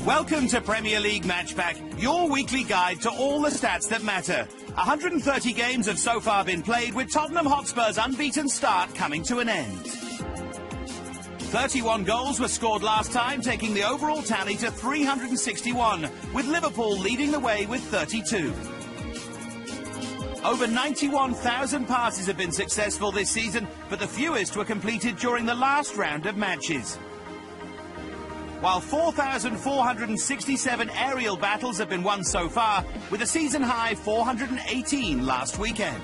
Welcome to Premier League Matchback, your weekly guide to all the stats that matter. 130 games have so far been played, with Tottenham Hotspur's unbeaten start coming to an end. 31 goals were scored last time, taking the overall tally to 361, with Liverpool leading the way with 32. Over 91,000 passes have been successful this season, but the fewest were completed during the last round of matches. While 4,467 aerial battles have been won so far, with a season-high 418 last weekend.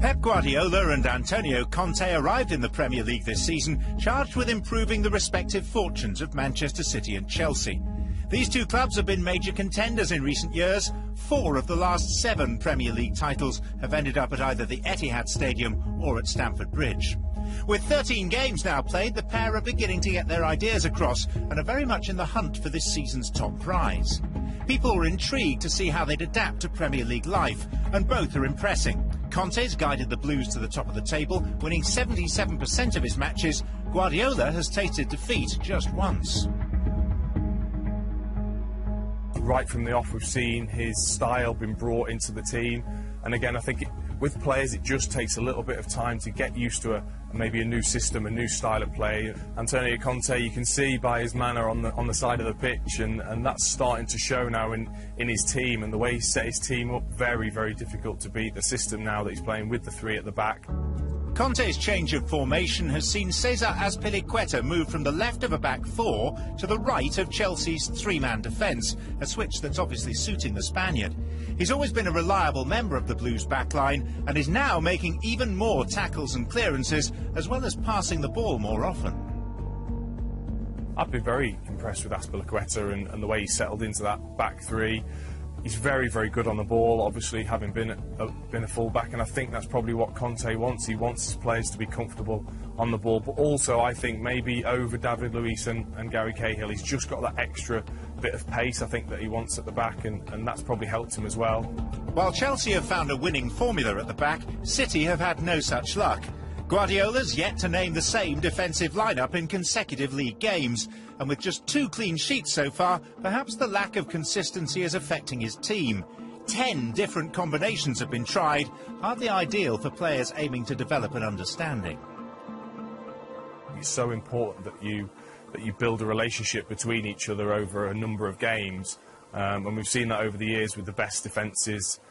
Pep Guardiola and Antonio Conte arrived in the Premier League this season, charged with improving the respective fortunes of Manchester City and Chelsea. These two clubs have been major contenders in recent years. 4 of the last 7 Premier League titles have ended up at either the Etihad Stadium or at Stamford Bridge. With 13 games now played, the pair are beginning to get their ideas across and are very much in the hunt for this season's top prize. People are intrigued to see how they'd adapt to Premier League life, and both are impressing. Conte's guided the Blues to the top of the table, winning 77% of his matches. Guardiola has tasted defeat just once. Right from the off, we've seen his style been brought into the team, and again, I think with players it just takes a little bit of time to get used to maybe a new system, a new style of play. Antonio Conte, you can see by his manner on the side of the pitch, and that's starting to show now in his team, and the way he set his team up, very, very difficult to beat the system now that he's playing with the 3 at the back. Conte's change of formation has seen Cesar Azpilicueta move from the left of a back 4 to the right of Chelsea's 3-man defence, a switch that's obviously suiting the Spaniard. He's always been a reliable member of the Blues backline and is now making even more tackles and clearances, as well as passing the ball more often. I've been very impressed with Azpilicueta and the way he settled into that back 3. He's very, very good on the ball, obviously, having been a full-back, and I think that's probably what Conte wants. He wants his players to be comfortable on the ball, but also I think maybe over David Luiz and Gary Cahill, he's just got that extra bit of pace, I think, that he wants at the back, and that's probably helped him as well. While Chelsea have found a winning formula at the back, City have had no such luck. Guardiola's yet to name the same defensive lineup in consecutive league games, and with just 2 clean sheets so far, perhaps the lack of consistency is affecting his team. 10 different combinations have been tried, hardly ideal for players aiming to develop an understanding. It's so important that you build a relationship between each other over a number of games, and we've seen that over the years with the best defences,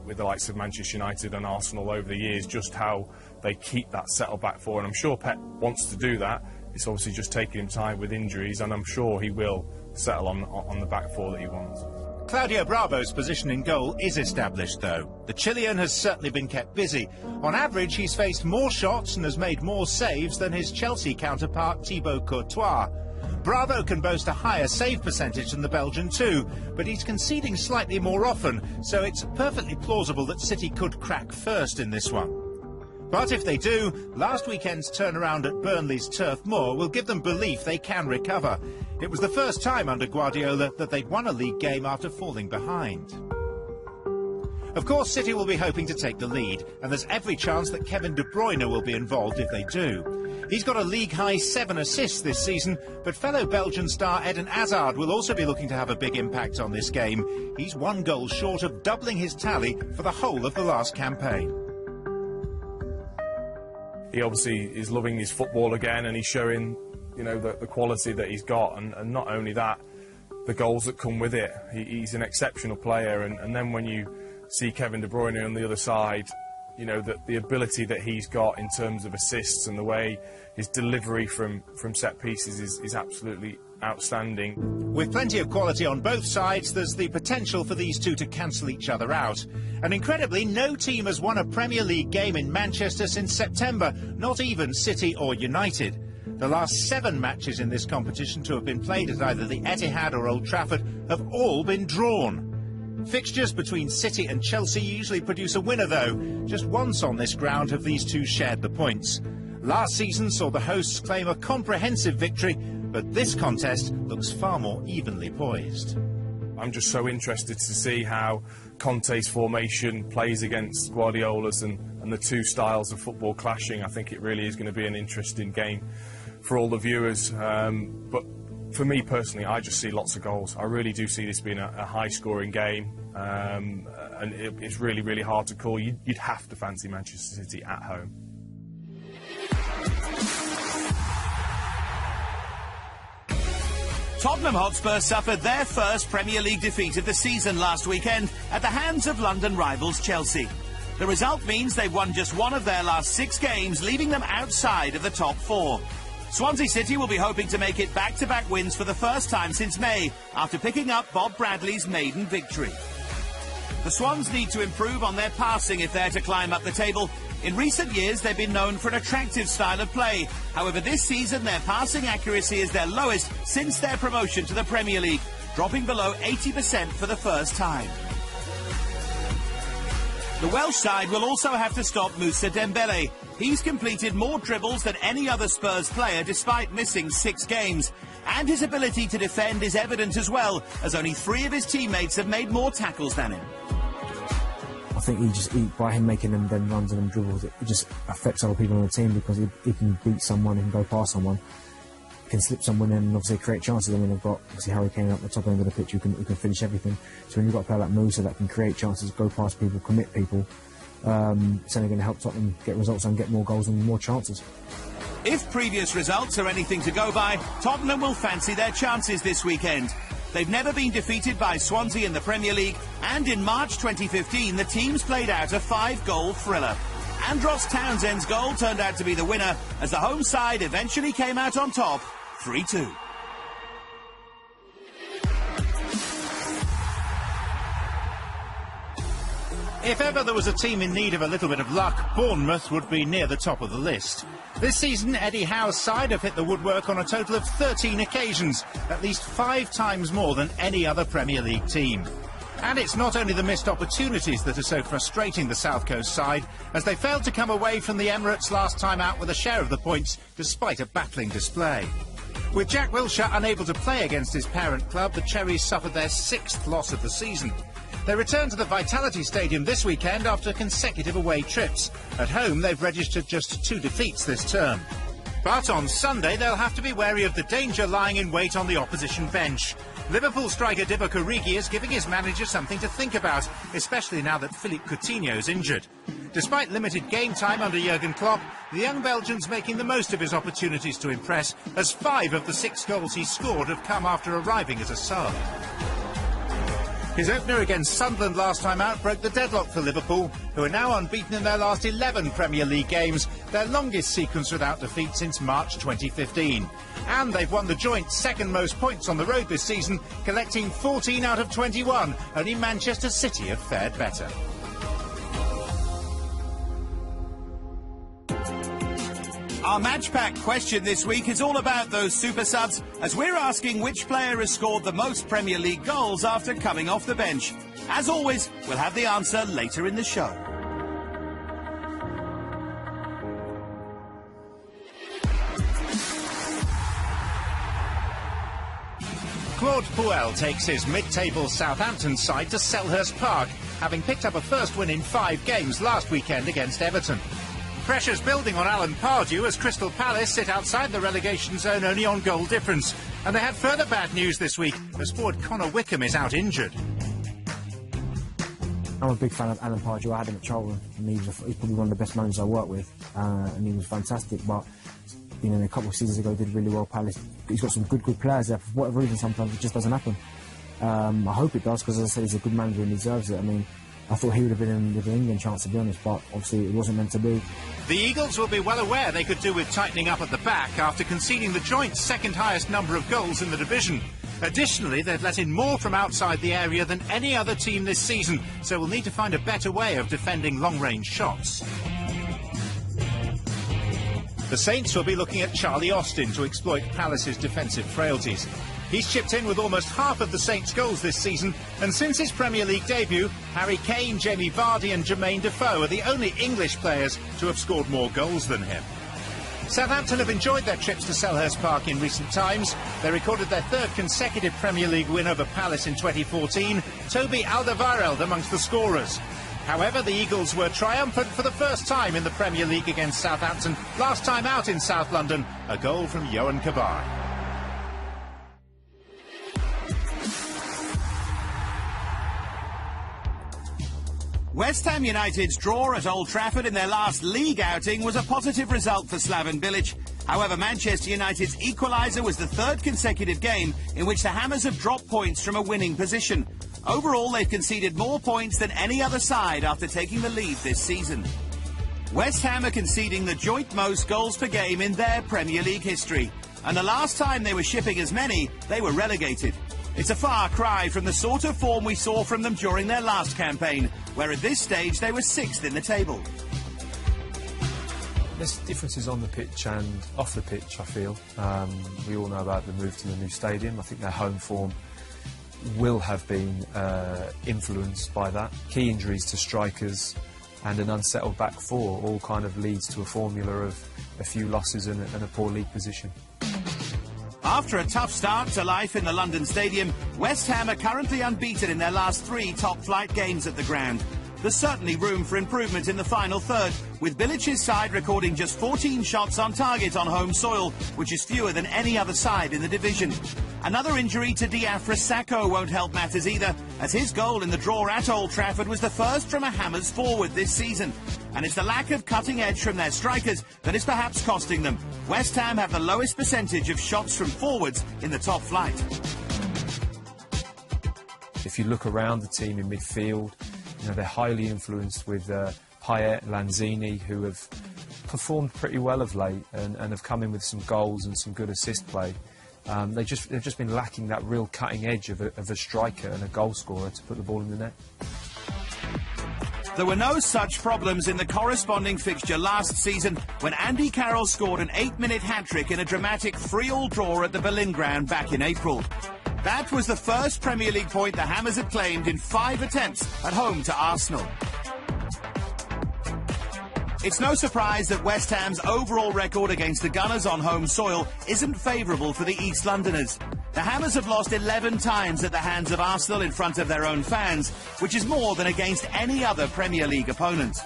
with the likes of Manchester United and Arsenal over the years, just how they keep that settle back 4, and I'm sure Pep wants to do that. It's obviously just taking him time with injuries, and I'm sure he will settle on the back 4 that he wants. Claudio Bravo's position in goal is established, though. The Chilean has certainly been kept busy. On average, he's faced more shots and has made more saves than his Chelsea counterpart Thibaut Courtois. Bravo can boast a higher save percentage than the Belgian too, but he's conceding slightly more often, so it's perfectly plausible that City could crack first in this one. But if they do, last weekend's turnaround at Burnley's Turf Moor will give them belief they can recover. It was the first time under Guardiola that they'd won a league game after falling behind. Of course, City will be hoping to take the lead, and there's every chance that Kevin De Bruyne will be involved if they do. He's got a league-high 7 assists this season, but fellow Belgian star Eden Hazard will also be looking to have a big impact on this game. He's 1 goal short of doubling his tally for the whole of the last campaign. He obviously is loving his football again, and he's showing, you know, the quality that he's got, and not only that, the goals that come with it. He's an exceptional player, and then when you see Kevin De Bruyne on the other side, you know, the ability that he's got in terms of assists and the way his delivery from set pieces is absolutely outstanding. With plenty of quality on both sides, there's the potential for these two to cancel each other out. And incredibly, no team has won a Premier League game in Manchester since September, not even City or United. The last 7 matches in this competition to have been played at either the Etihad or Old Trafford have all been drawn. Fixtures between City and Chelsea usually produce a winner, though. Just once on this ground have these two shared the points. Last season saw the hosts claim a comprehensive victory, but this contest looks far more evenly poised. I'm just so interested to see how Conte's formation plays against Guardiola's and the two styles of football clashing. I think it really is going to be an interesting game for all the viewers. But for me personally, I just see lots of goals. I really do see this being a high-scoring game, and it's really, really hard to call. You'd have to fancy Manchester City at home. Tottenham Hotspur suffered their first Premier League defeat of the season last weekend at the hands of London rivals Chelsea. The result means they've won just one of their last 6 games, leaving them outside of the top 4. Swansea City will be hoping to make it back-to-back wins for the first time since May, after picking up Bob Bradley's maiden victory. The Swans need to improve on their passing if they're to climb up the table. In recent years, they've been known for an attractive style of play. However, this season, their passing accuracy is their lowest since their promotion to the Premier League, dropping below 80% for the first time. The Welsh side will also have to stop Moussa Dembele. He's completed more dribbles than any other Spurs player despite missing 6 games. And his ability to defend is evident as well, as only 3 of his teammates have made more tackles than him. I think by him making them runs and them dribbles, it just affects other people on the team, because he can beat someone, he can go past someone, he can slip someone in and obviously create chances. I mean, they've got obviously Harry Kane up the top end of the pitch who can finish everything. So when you've got a player like Moussa that can create chances, go past people, commit people, it's only going to help Tottenham get results and get more goals and more chances. If previous results are anything to go by, Tottenham will fancy their chances this weekend. They've never been defeated by Swansea in the Premier League, and in March 2015 the teams played out a 5-goal thriller. Andros Townsend's goal turned out to be the winner, as the home side eventually came out on top 3-2. If ever there was a team in need of a little bit of luck, Bournemouth would be near the top of the list. This season, Eddie Howe's side have hit the woodwork on a total of 13 occasions, at least 5 times more than any other Premier League team. And it's not only the missed opportunities that are so frustrating the South Coast side, as they failed to come away from the Emirates last time out with a share of the points, despite a battling display. With Jack Wilshere unable to play against his parent club, the Cherries suffered their 6th loss of the season. They return to the Vitality Stadium this weekend after consecutive away trips. At home, they've registered just 2 defeats this term. But on Sunday, they'll have to be wary of the danger lying in wait on the opposition bench. Liverpool striker Divock Origi is giving his manager something to think about, especially now that Philippe Coutinho's injured. Despite limited game time under Jurgen Klopp, the young Belgian's making the most of his opportunities to impress, as 5 of the 6 goals he scored have come after arriving as a sub. His opener against Sunderland last time out broke the deadlock for Liverpool, who are now unbeaten in their last 11 Premier League games, their longest sequence without defeat since March 2015. And they've won the joint 2nd most points on the road this season, collecting 14 out of 21. Only Manchester City have fared better. Our match-pack question this week is all about those super subs, as we're asking which player has scored the most Premier League goals after coming off the bench. As always, we'll have the answer later in the show. Claude Puel takes his mid-table Southampton side to Selhurst Park, having picked up a first win in 5 games last weekend against Everton. Pressure's building on Alan Pardew as Crystal Palace sit outside the relegation zone only on goal difference. And they had further bad news this week, as forward Connor Wickham is out injured. I'm a big fan of Alan Pardew. I had him at Charlton, and he's probably one of the best managers I work with, and he was fantastic. But you know, a couple of seasons ago, did really well. Palace. He's got some good players there. For whatever reason, sometimes it just doesn't happen. I hope it does, because as I said, he's a good manager and he deserves it. I mean, I thought he would have been in with the England chance, to be honest, but obviously it wasn't meant to be. The Eagles will be well aware they could do with tightening up at the back after conceding the joint 2nd highest number of goals in the division. Additionally, they've let in more from outside the area than any other team this season, so we'll need to find a better way of defending long-range shots. The Saints will be looking at Charlie Austin to exploit Palace's defensive frailties. He's chipped in with almost half of the Saints' goals this season, and since his Premier League debut, Harry Kane, Jamie Vardy and Jermaine Defoe are the only English players to have scored more goals than him. Southampton have enjoyed their trips to Selhurst Park in recent times. They recorded their third consecutive Premier League win over Palace in 2014. Toby Alderweireld amongst the scorers. However, the Eagles were triumphant for the first time in the Premier League against Southampton. Last time out in South London, a goal from Yohan Cabaye. West Ham United's draw at Old Trafford in their last league outing was a positive result for Slaven Bilic. However, Manchester United's equaliser was the third consecutive game in which the Hammers have dropped points from a winning position. Overall, they've conceded more points than any other side after taking the lead this season. West Ham are conceding the joint most goals per game in their Premier League history. And the last time they were shipping as many, they were relegated. It's a far cry from the sort of form we saw from them during their last campaign, where at this stage they were 6th in the table. There's differences on the pitch and off the pitch, I feel. We all know about the move to the new stadium. I think their home form will have been influenced by that. Key injuries to strikers and an unsettled back four all kind of leads to a formula of a few losses and a poor league position. After a tough start to life in the London Stadium, West Ham are currently unbeaten in their last 3 top-flight games at the ground. There's certainly room for improvement in the final third, with Bilic's side recording just 14 shots on target on home soil, which is fewer than any other side in the division. Another injury to Diafra Sakho won't help matters either, as his goal in the draw at Old Trafford was the first from a Hammers forward this season. And it's the lack of cutting edge from their strikers that is perhaps costing them. West Ham have the lowest percentage of shots from forwards in the top flight. If you look around the team in midfield, you know, they're highly influenced with Payet, Lanzini, who have performed pretty well of late and have come in with some goals and some good assist play. They've just been lacking that real cutting edge of a striker and a goal scorer to put the ball in the net. There were no such problems in the corresponding fixture last season when Andy Carroll scored an 8-minute hat-trick in a dramatic 3-3 draw at the Berlin ground back in April. That was the first Premier League point the Hammers had claimed in 5 attempts at home to Arsenal. It's no surprise that West Ham's overall record against the Gunners on home soil isn't favourable for the East Londoners. The Hammers have lost 11 times at the hands of Arsenal in front of their own fans, which is more than against any other Premier League opponent.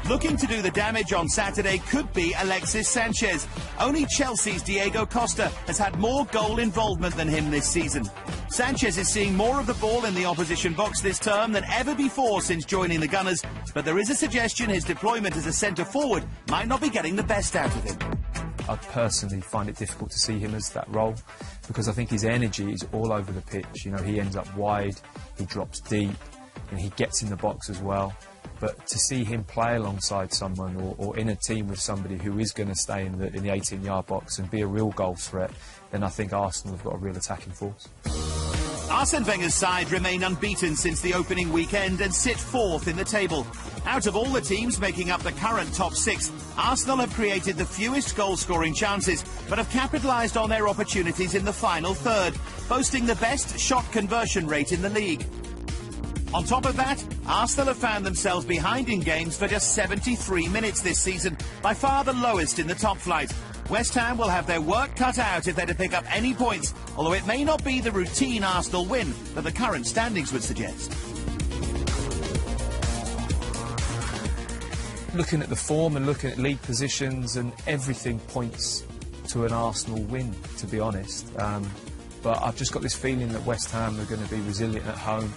Looking to do the damage on Saturday could be Alexis Sanchez. Only Chelsea's Diego Costa has had more goal involvement than him this season. Sanchez is seeing more of the ball in the opposition box this term than ever before since joining the Gunners, but there is a suggestion his deployment as a centre-forward might not be getting the best out of him. I personally find it difficult to see him as that role because I think his energy is all over the pitch. You know, he ends up wide, he drops deep, and he gets in the box as well. But to see him play alongside someone or in a team with somebody who is going to stay in the 18-yard box and be a real goal threat, then I think Arsenal have got a real attacking force. Arsene Wenger's side remain unbeaten since the opening weekend and sit 4th in the table. Out of all the teams making up the current top 6, Arsenal have created the fewest goal-scoring chances, but have capitalised on their opportunities in the final third, boasting the best shot conversion rate in the league. On top of that, Arsenal have found themselves behind in games for just 73 minutes this season, by far the lowest in the top flight. West Ham will have their work cut out if they're to pick up any points, although it may not be the routine Arsenal win that the current standings would suggest. Looking at the form and looking at league positions, and everything points to an Arsenal win, to be honest. But I've just got this feeling that West Ham are going to be resilient at home.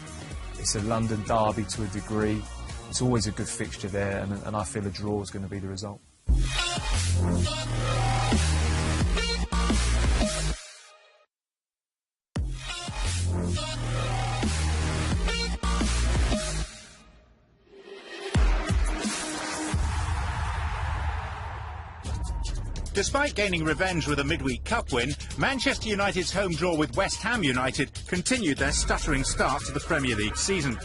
It's a London derby to a degree. It's always a good fixture there, and I feel a draw is going to be the result. Despite gaining revenge with a midweek cup win, Manchester United's home draw with West Ham United continued their stuttering start to the Premier League season.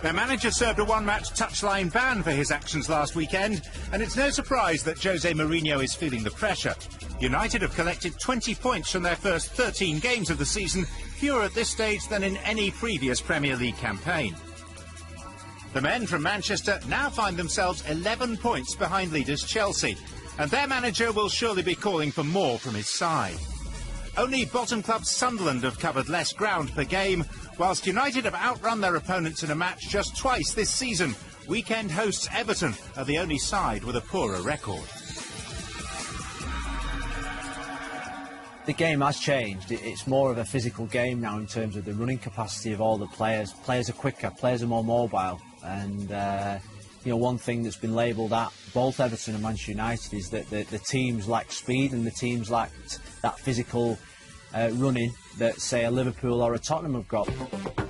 Their manager served a one-match touchline ban for his actions last weekend, and it's no surprise that Jose Mourinho is feeling the pressure. United have collected 20 points from their first 13 games of the season, fewer at this stage than in any previous Premier League campaign. The men from Manchester now find themselves 11 points behind leaders Chelsea, and their manager will surely be calling for more from his side. Only bottom club Sunderland have covered less ground per game, whilst United have outrun their opponents in a match just twice this season. Weekend hosts Everton are the only side with a poorer record. The game has changed. It's more of a physical game now in terms of the running capacity of all the players. Players are quicker, players are more mobile, and you know, one thing that's been labelled at both Everton and Manchester United is that the teams lack speed, and the teams lacked that physical running that, say, a Liverpool or a Tottenham have got.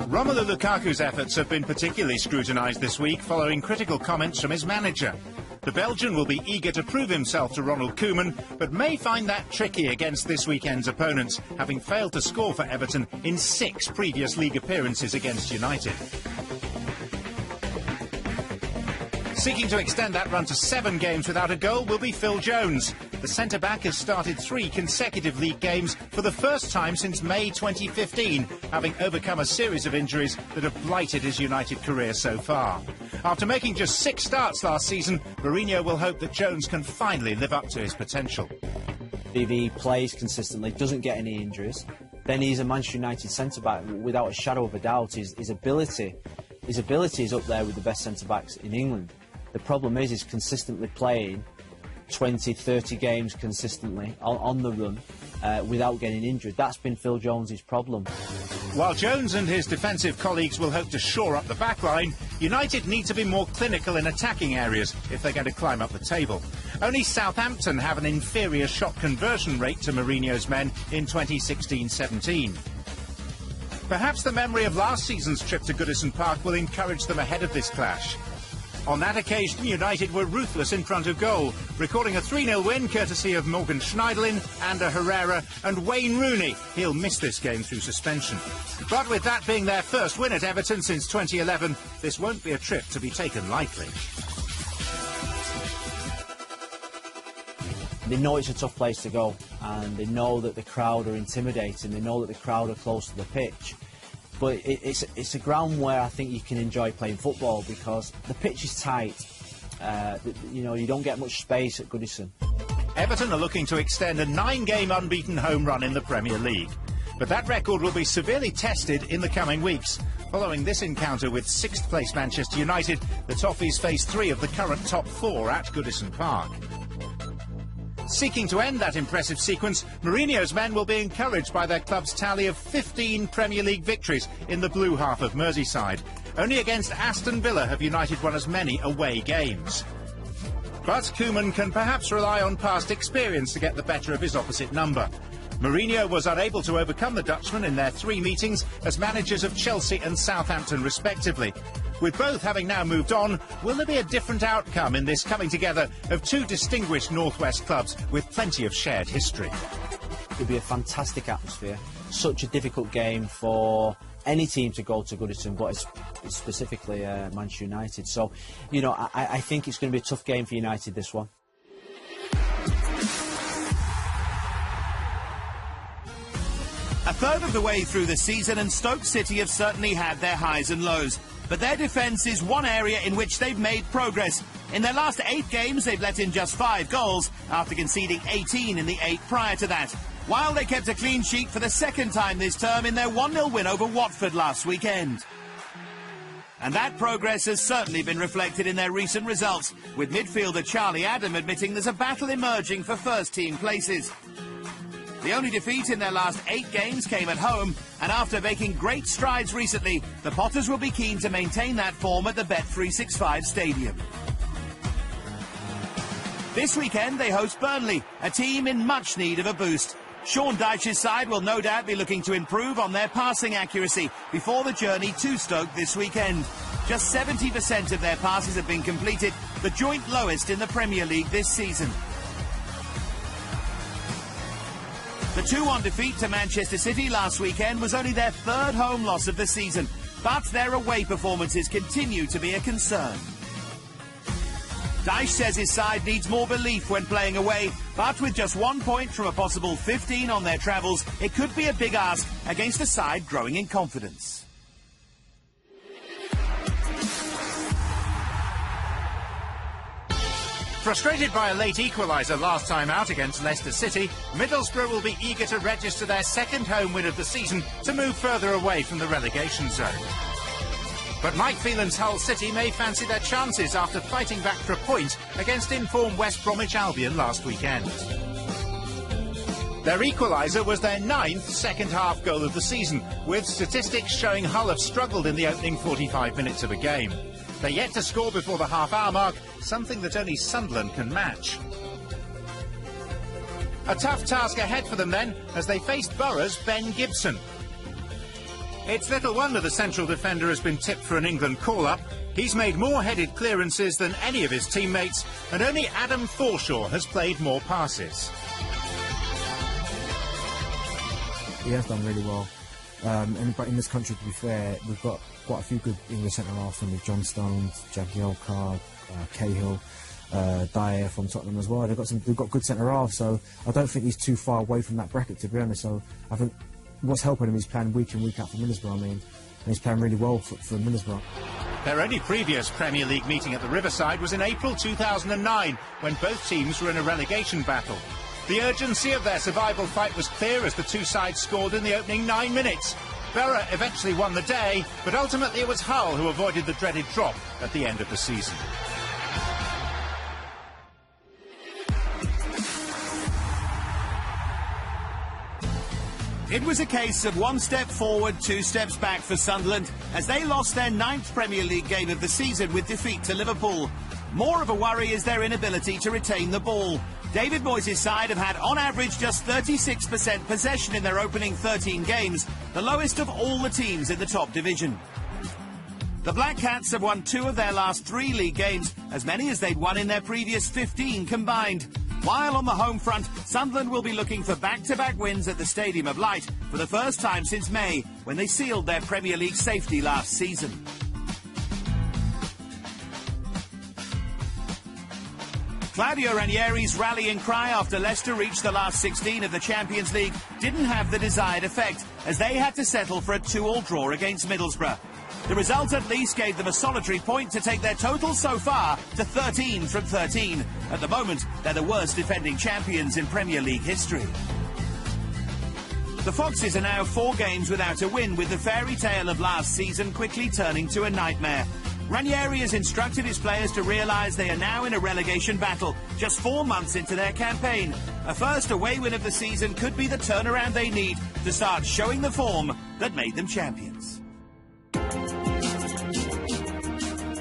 Romelu Lukaku's efforts have been particularly scrutinised this week following critical comments from his manager. The Belgian will be eager to prove himself to Ronald Koeman, but may find that tricky against this weekend's opponents, having failed to score for Everton in 6 previous league appearances against United. Seeking to extend that run to 7 games without a goal will be Phil Jones. The centre-back has started 3 consecutive league games for the first time since May 2015, having overcome a series of injuries that have blighted his United career so far. After making just 6 starts last season, Mourinho will hope that Jones can finally live up to his potential. If he plays consistently, doesn't get any injuries, then he's a Manchester United centre-back without a shadow of a doubt. His ability is up there with the best centre-backs in England. The problem is he's consistently playing 20, 30 games consistently on the run without getting injured. That's been Phil Jones' problem. While Jones and his defensive colleagues will hope to shore up the back line, United need to be more clinical in attacking areas if they're going to climb up the table. Only Southampton have an inferior shot conversion rate to Mourinho's men in 2016-17. Perhaps the memory of last season's trip to Goodison Park will encourage them ahead of this clash. On that occasion, United were ruthless in front of goal, recording a 3-0 win courtesy of Morgan Schneiderlin, Ander Herrera and Wayne Rooney. He'll miss this game through suspension. But with that being their first win at Everton since 2011, this won't be a trip to be taken lightly. They know it's a tough place to go, and they know that the crowd are intimidating, they know that the crowd are close to the pitch. But it's a ground where I think you can enjoy playing football because the pitch is tight. You know, you don't get much space at Goodison. Everton are looking to extend a 9-game unbeaten home run in the Premier League. But that record will be severely tested in the coming weeks. Following this encounter with 6th place Manchester United, the Toffees face 3 of the current top 4 at Goodison Park. Seeking to end that impressive sequence, Mourinho's men will be encouraged by their club's tally of 15 Premier League victories in the blue half of Merseyside. Only against Aston Villa have United won as many away games. But Koeman can perhaps rely on past experience to get the better of his opposite number. Mourinho was unable to overcome the Dutchman in their 3 meetings as managers of Chelsea and Southampton respectively. With both having now moved on, will there be a different outcome in this coming together of 2 distinguished Northwest clubs with plenty of shared history? It'll be a fantastic atmosphere. Such a difficult game for any team to go to Goodison, but it's specifically Manchester United. So, you know, I think it's going to be a tough game for United, this one. A third of the way through the season, and Stoke City have certainly had their highs and lows. But their defence is one area in which they've made progress. In their last 8 games, they've let in just 5 goals, after conceding 18 in the 8 prior to that. While they kept a clean sheet for the 2nd time this term in their 1-0 win over Watford last weekend. And that progress has certainly been reflected in their recent results, with midfielder Charlie Adam admitting there's a battle emerging for first-team places. The only defeat in their last 8 games came at home, and after making great strides recently, the Potters will be keen to maintain that form at the Bet365 Stadium. This weekend they host Burnley, a team in much need of a boost. Sean Dyche's side will no doubt be looking to improve on their passing accuracy before the journey to Stoke this weekend. Just 70% of their passes have been completed, the joint lowest in the Premier League this season. The 2-1 defeat to Manchester City last weekend was only their 3rd home loss of the season, but their away performances continue to be a concern. Dyche says his side needs more belief when playing away, but with just 1 point from a possible 15 on their travels, it could be a big ask against a side growing in confidence. Frustrated by a late equaliser last time out against Leicester City, Middlesbrough will be eager to register their second home win of the season to move further away from the relegation zone. But Mike Phelan's Hull City may fancy their chances after fighting back for a point against in-form West Bromwich Albion last weekend. Their equaliser was their 9th second-half goal of the season, with statistics showing Hull have struggled in the opening 45 minutes of a game. They're yet to score before the half-hour mark, something that only Sunderland can match. A tough task ahead for them then, as they faced Borough's Ben Gibson. It's little wonder the central defender has been tipped for an England call-up. He's made more headed clearances than any of his teammates, and only Adam Forshaw has played more passes. He has done really well. But in this country, to be fair, we've got quite a few good English centre-halves with John Stones, Jagielka, Cahill, Dyer from Tottenham as well. They've got good centre-halves, so I don't think he's too far away from that bracket, to be honest. So I think what's helping him is playing week in, week out for Middlesbrough, and he's playing really well for Middlesbrough. Their only previous Premier League meeting at the Riverside was in April 2009, when both teams were in a relegation battle. The urgency of their survival fight was clear as the two sides scored in the opening 9 minutes. Borough eventually won the day, but ultimately it was Hull who avoided the dreaded drop at the end of the season. It was a case of 1 step forward, 2 steps back for Sunderland as they lost their 9th Premier League game of the season with defeat to Liverpool. More of a worry is their inability to retain the ball. David Moyes' side have had, on average, just 36% possession in their opening 13 games, the lowest of all the teams in the top division. The Black Cats have won 2 of their last 3 league games, as many as they'd won in their previous 15 combined. While on the home front, Sunderland will be looking for back-to-back wins at the Stadium of Light for the first time since May, when they sealed their Premier League safety last season. Claudio Ranieri's rallying cry after Leicester reached the last 16 of the Champions League didn't have the desired effect, as they had to settle for a 2-2 draw against Middlesbrough. The result at least gave them a solitary point to take their total so far to 13 from 13. At the moment, they're the worst defending champions in Premier League history. The Foxes are now 4 games without a win, with the fairy tale of last season quickly turning to a nightmare. Ranieri has instructed his players to realise they are now in a relegation battle, just 4 months into their campaign. A first away win of the season could be the turnaround they need to start showing the form that made them champions.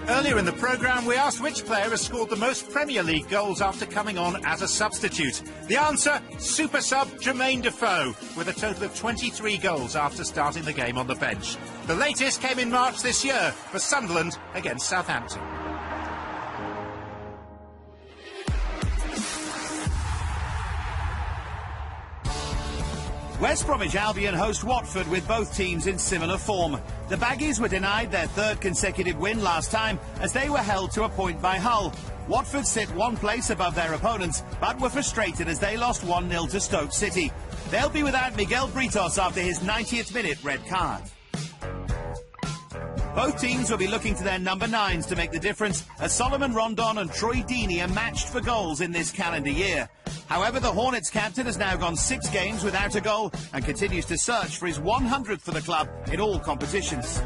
Earlier in the programme, we asked which player has scored the most Premier League goals after coming on as a substitute. The answer, super sub Jermaine Defoe, with a total of 23 goals after starting the game on the bench. The latest came in March this year for Sunderland against Southampton. West Bromwich Albion host Watford, with both teams in similar form. The Baggies were denied their 3rd consecutive win last time as they were held to a point by Hull. Watford sit 1 place above their opponents, but were frustrated as they lost 1-0 to Stoke City. They'll be without Miguel Britos after his 90th minute red card. Both teams will be looking to their number 9s to make the difference, as Solomon Rondon and Troy Deeney are matched for goals in this calendar year. However, the Hornets captain has now gone 6 games without a goal and continues to search for his 100th for the club in all competitions.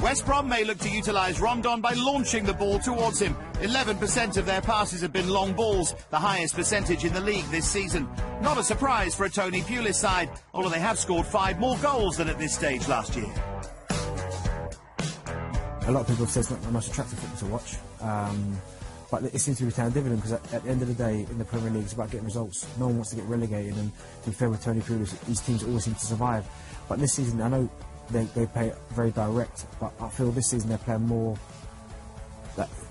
West Brom may look to utilise Rondon by launching the ball towards him. 11% of their passes have been long balls, the highest percentage in the league this season. Not a surprise for a Tony Pulis side, although they have scored 5 more goals than at this stage last year. A lot of people have said it's not the most attractive football to watch, but it seems to be returning dividend, because at the end of the day, in the Premier League, it's about getting results. No one wants to get relegated, and to be fair with Tony Pulis, these teams always seem to survive. But this season, I know they play very direct, but I feel this season they're playing more,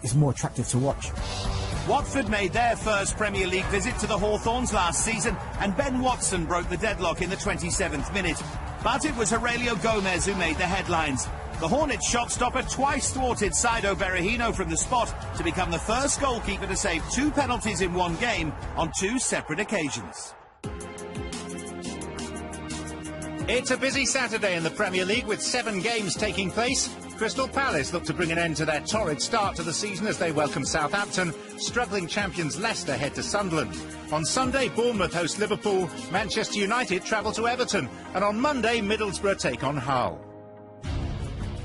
it's more attractive to watch. Watford made their first Premier League visit to the Hawthorns last season, and Ben Watson broke the deadlock in the 27th minute. But it was Aurelio Gomez who made the headlines. The Hornets shot-stopper twice thwarted Saido Berahino from the spot to become the first goalkeeper to save 2 penalties in 1 game on 2 separate occasions. It's a busy Saturday in the Premier League with 7 games taking place. Crystal Palace look to bring an end to their torrid start to the season as they welcome Southampton. Struggling champions Leicester head to Sunderland. On Sunday, Bournemouth host Liverpool. Manchester United travel to Everton. And on Monday, Middlesbrough take on Hull.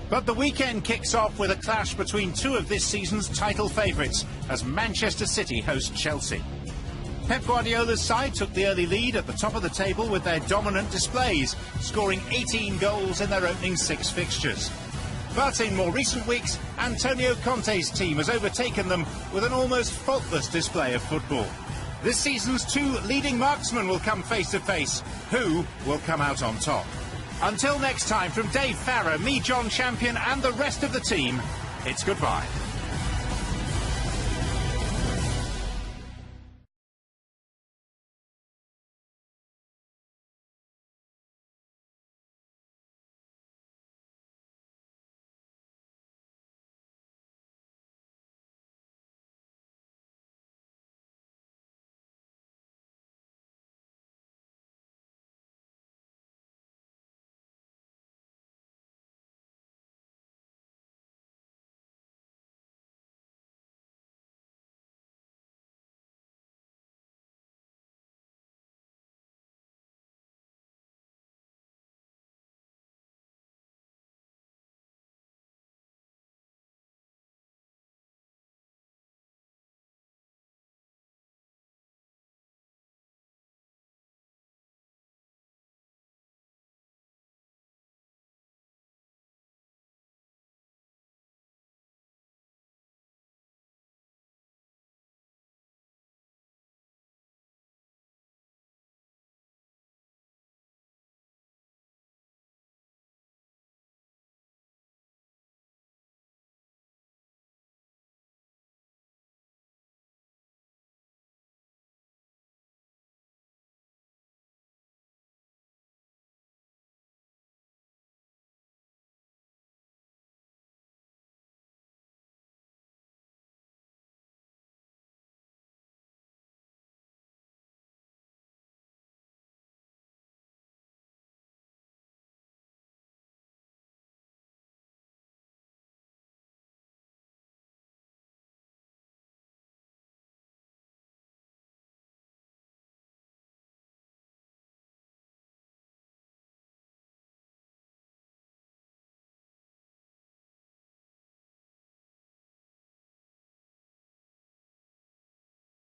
But the weekend kicks off with a clash between two of this season's title favourites as Manchester City host Chelsea. Pep Guardiola's side took the early lead at the top of the table with their dominant displays, scoring 18 goals in their opening 6 fixtures. But in more recent weeks, Antonio Conte's team has overtaken them with an almost faultless display of football. This season's 2 leading marksmen will come face to face. Who will come out on top? Until next time, from Dave Farrer, me, John Champion, and the rest of the team, it's goodbye.